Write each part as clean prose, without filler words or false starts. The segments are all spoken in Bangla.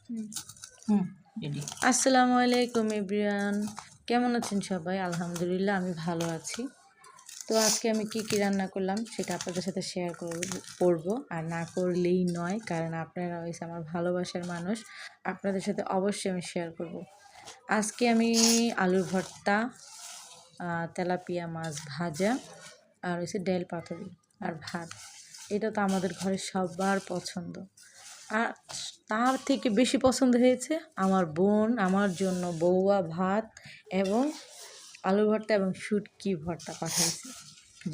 হুম রেডি। আসসালামু আলাইকুম এভরিওয়ান, কেমন আছেন সবাই? আলহামদুলিল্লাহ আমি ভালো আছি। তো আজকে আমি কি রান্না করলাম সেটা আপনাদের সাথে শেয়ার করবো, আর না করলেই নয়, কারণ আপনারা হয়েছে আমার ভালোবাসার মানুষ। আপনাদের সাথে অবশ্যই আমি শেয়ার করব। আজকে আমি আলুর ভর্তা, তেলাপিয়া মাছ ভাজা, আর হচ্ছে ডাল পাতুরি আর ভাত। এটা তো আমাদের ঘরে সবার পছন্দ। আর তার থেকে বেশি পছন্দ হয়েছে আমার বোন আমার জন্য বউয়া ভাত এবং আলু ভর্তা এবং শুটকি ভর্তা পাঠাইছে।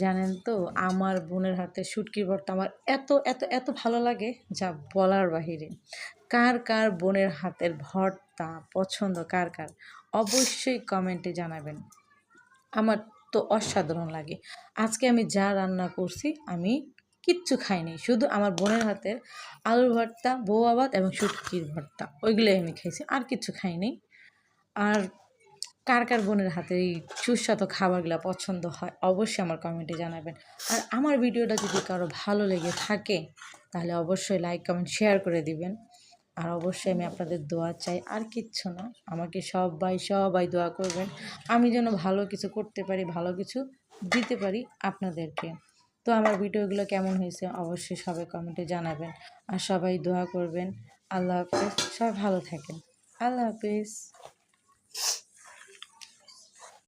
জানেন তো, আমার বোনের হাতে শুটকির ভর্তা আমার এত এত এত ভালো লাগে, যা বলার বাহিরে। কার কার বোনের হাতের ভর্তা পছন্দ, কার কার অবশ্যই কমেন্টে জানাবেন। আমার তো অসাধারণ লাগে। আজকে আমি যা রান্না করছি আমি কিচ্ছু খাইনি, শুধু আমার বোনের হাতের আলুর ভর্তা, বউয়া ভাত এবং শুটকির ভর্তা, ওইগুলোই আমি খাইছি, আর কিচ্ছু খাইনি। আর কার কার বোনের হাতের এই সুস্বাদু খাবারগুলো পছন্দ হয় অবশ্যই আমার কমেন্টে জানাবেন। আর আমার ভিডিওটা যদি কারো ভালো লেগে থাকে তাহলে অবশ্যই লাইক কমেন্ট শেয়ার করে দিবেন। আর অবশ্যই আমি আপনাদের দোয়া চাই, আর কিচ্ছু না। আমাকে সবাই সবাই দোয়া করবেন, আমি যেন ভালো কিছু করতে পারি, ভালো কিছু দিতে পারি আপনাদেরকে। তো আমার ভিডিওগুলো কেমন হয়েছে অবশ্যই সবাই কমেন্টে জানাবেন, আর সবাই দোয়া করবেন। আল্লাহ হাফেজ, সবাই ভালো থাকেন। আল্লাহ হাফেজ।